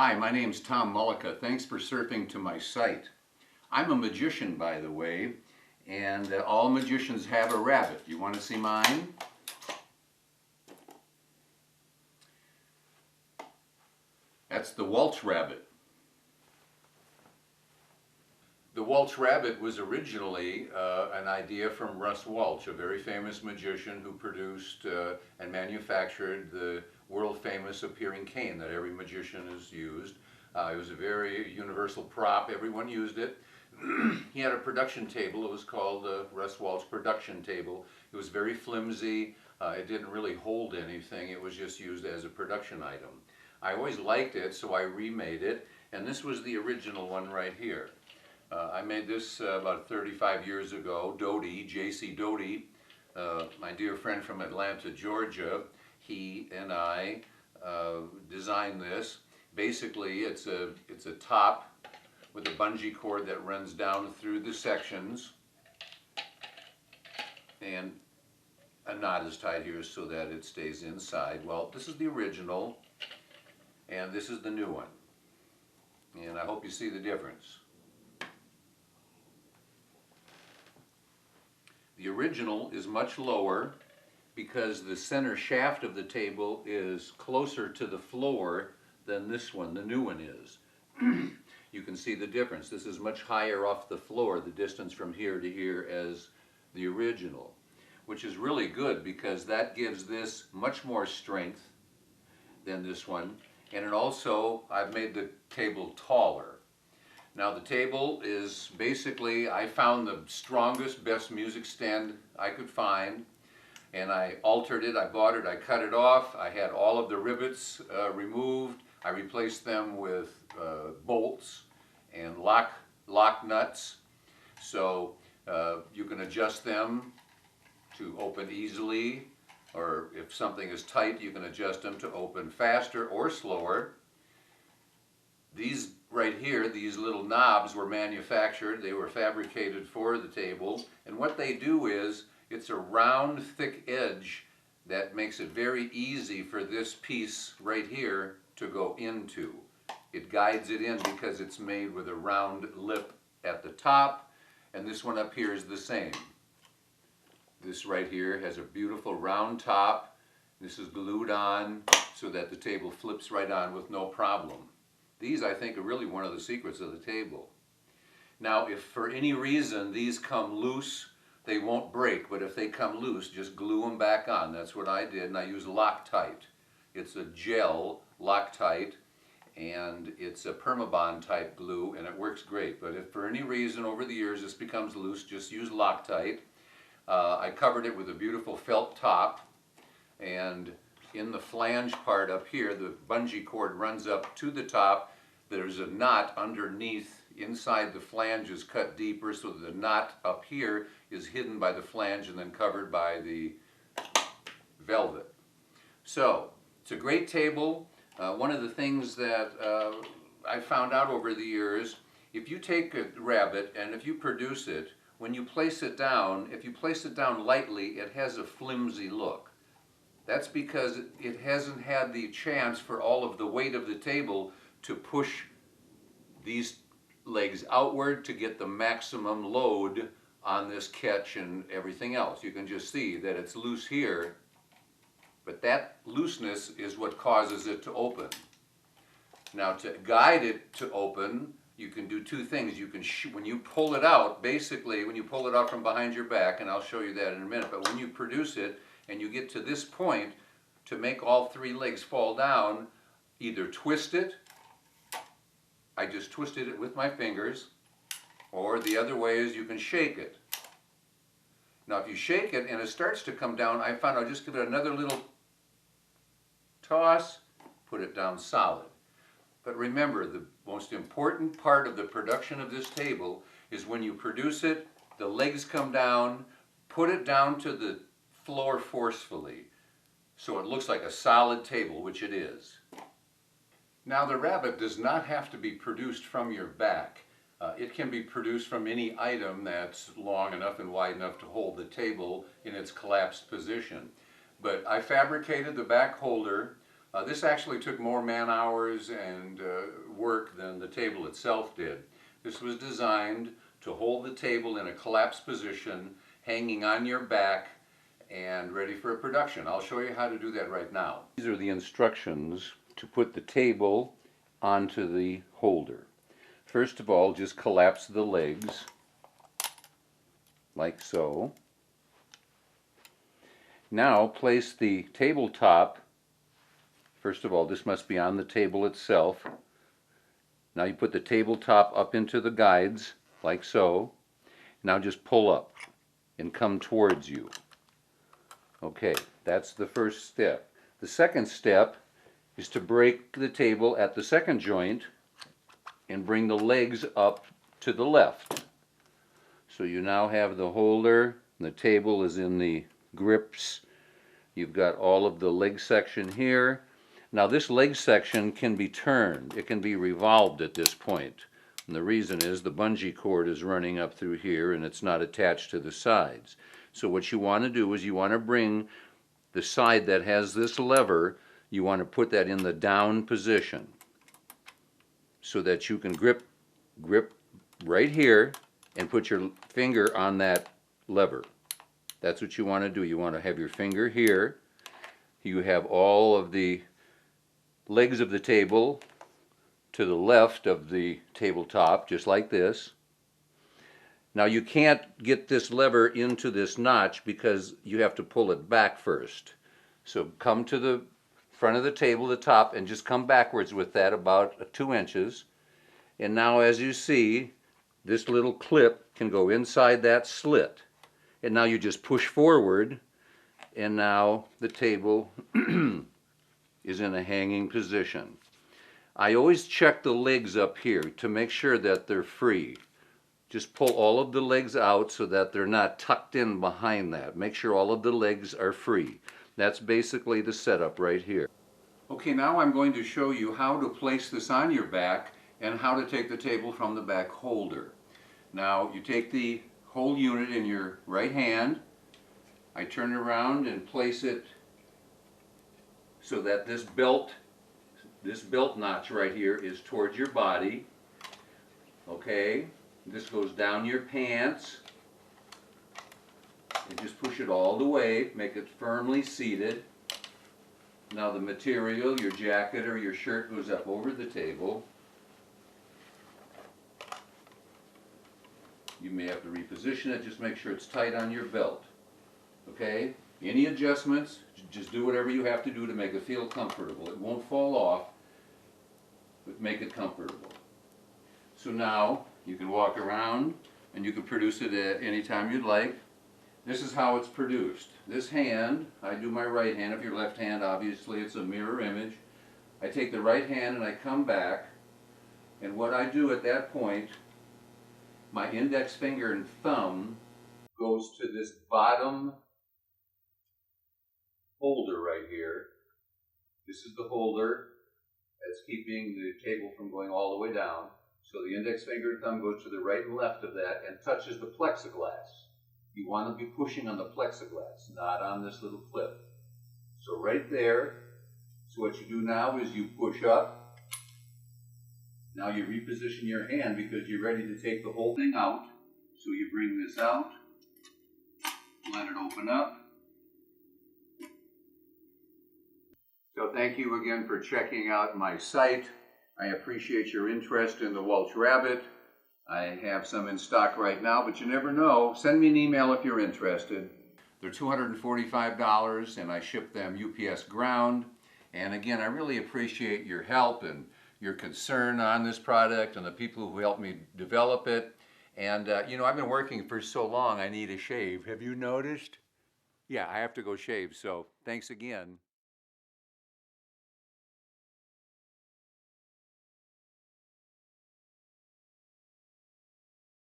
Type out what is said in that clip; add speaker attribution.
Speaker 1: Hi, my name's Tom Mullica. Thanks for surfing to my site. I'm a magician, by the way, and all magicians have a rabbit. You want to see mine? That's the Walsh rabbit. The Walsh rabbit was originally an idea from Russ Walsh, a very famous magician who produced and manufactured the world-famous appearing cane that every magician has used. It was a very universal prop. Everyone used it. He had a production table. It was called the Russ Walsh production table. It was very flimsy. It didn't really hold anything. It was just used as a production item. I always liked it, so I remade it, and this was the original one right here. I made this about 35 years ago. Doty, J.C. Doty, my dear friend from Atlanta, Georgia, he and I designed this. Basically, it's a top with a bungee cord that runs down through the sections, and a knot is tied here so that it stays inside. Well, this is the original, and this is the new one, and I hope you see the difference. The original is much lower because the center shaft of the table is closer to the floor than this one, the new one is. You can see the difference. This is much higher off the floor, the distance from here to here, as the original, which is really good because that gives this much more strength than this one. And it also, I've made the table taller. Now the table is basically, I found the strongest, best music stand I could find, and I altered it, I bought it, I cut it off, I had all of the rivets removed, I replaced them with bolts and lock nuts, so you can adjust them to open easily, or if something is tight you can adjust them to open faster or slower. These right here, these little knobs were manufactured, they were fabricated for the table, and what they do is, it's a round, thick edge that makes it very easy for this piece right here to go into. It guides it in because it's made with a round lip at the top, and this one up here is the same. This right here has a beautiful round top. This is glued on so that the table flips right on with no problem. These, I think, are really one of the secrets of the table. Now, if for any reason these come loose, they won't break, but if they come loose, just glue them back on. That's what I did, and I use Loctite. It's a gel Loctite, and it's a Permabond type glue, and it works great. But if for any reason over the years this becomes loose, just use Loctite. I covered it with a beautiful felt top, and in the flange part up here, the bungee cord runs up to the top. There's a knot underneath. Inside the flange is cut deeper, so the knot up here is hidden by the flange and then covered by the velvet. So, it's a great table. One of the things that I found out over the years, if you take a rabbit and if you produce it, when you place it down, if you place it down lightly, it has a flimsy look. That's because it hasn't had the chance for all of the weight of the table to push these legs outward to get the maximum load on this catch and everything else. You can just see that it's loose here, but that looseness is what causes it to open. Now, to guide it to open, you can do two things. You can, when you pull it out, basically when you pull it out from behind your back, and I'll show you that in a minute, but when you produce it and you get to this point, to make all three legs fall down, either twist it, I just twisted it with my fingers, or the other way is you can shake it. Now if you shake it and it starts to come down, I found I'll just give it another little toss, put it down solid. But remember, the most important part of the production of this table is when you produce it, the legs come down, put it down to the floor forcefully so it looks like a solid table, which it is. Now the rabbit does not have to be produced from your back. It can be produced from any item that's long enough and wide enough to hold the table in its collapsed position. But I fabricated the back holder This actually took more man hours and work than the table itself did. This was designed to hold the table in a collapsed position, hanging on your back and ready for a production. I'll show you how to do that right now. These are the instructions to put the table onto the holder. First of all, just collapse the legs like so. Now place the tabletop. First of all, this must be on the table itself. Now you put the tabletop up into the guides like so. Now just pull up and come towards you. Okay, that's the first step. The second step is to break the table at the second joint and bring the legs up to the left. So you now have the holder, and the table is in the grips. You've got all of the leg section here. Now this leg section can be turned. It can be revolved at this point. And the reason is the bungee cord is running up through here and it's not attached to the sides. So what you want to do is you want to bring the side that has this lever, you want to put that in the down position so that you can grip right here and put your finger on that lever. That's what you want to do. You want to have your finger here. You have all of the legs of the table to the left of the tabletop, just like this. Now you can't get this lever into this notch because you have to pull it back first. So come to the front of the table, the top, and just come backwards with that about 2 inches. And now as you see, this little clip can go inside that slit. And now you just push forward, and now the table is in a hanging position. I always check the legs up here to make sure that they're free. Just pull all of the legs out so that they're not tucked in behind that. Make sure all of the legs are free. That's basically the setup right here. Okay, now I'm going to show you how to place this on your back and how to take the table from the back holder. Now you take the whole unit in your right hand. I turn it around and place it so that this belt notch right here is towards your body. Okay, this goes down your pants. And just push it all the way, make it firmly seated. Now the material, your jacket or your shirt, goes up over the table. You may have to reposition it, just make sure it's tight on your belt. Okay? Any adjustments, just do whatever you have to do to make it feel comfortable. It won't fall off, but make it comfortable. So now you can walk around and you can produce it at any time you'd like. This is how it's produced. This hand, I do my right hand. If you're left hand, obviously it's a mirror image. I take the right hand and I come back, and what I do at that point, my index finger and thumb goes to this bottom holder right here. This is the holder that's keeping the table from going all the way down. So the index finger and thumb goes to the right and left of that and touches the plexiglass. You want to be pushing on the plexiglass, not on this little clip. So right there. So what you do now is you push up. Now you reposition your hand because you're ready to take the whole thing out. So you bring this out, let it open up. So thank you again for checking out my site. I appreciate your interest in the Walsh Rabbit. I have some in stock right now, but you never know. Send me an email if you're interested. They're $245 and I ship them UPS ground. And again, I really appreciate your help and your concern on this product and the people who helped me develop it. And you know, I've been working for so long, I need a shave. Have you noticed? Yeah, I have to go shave, so thanks again.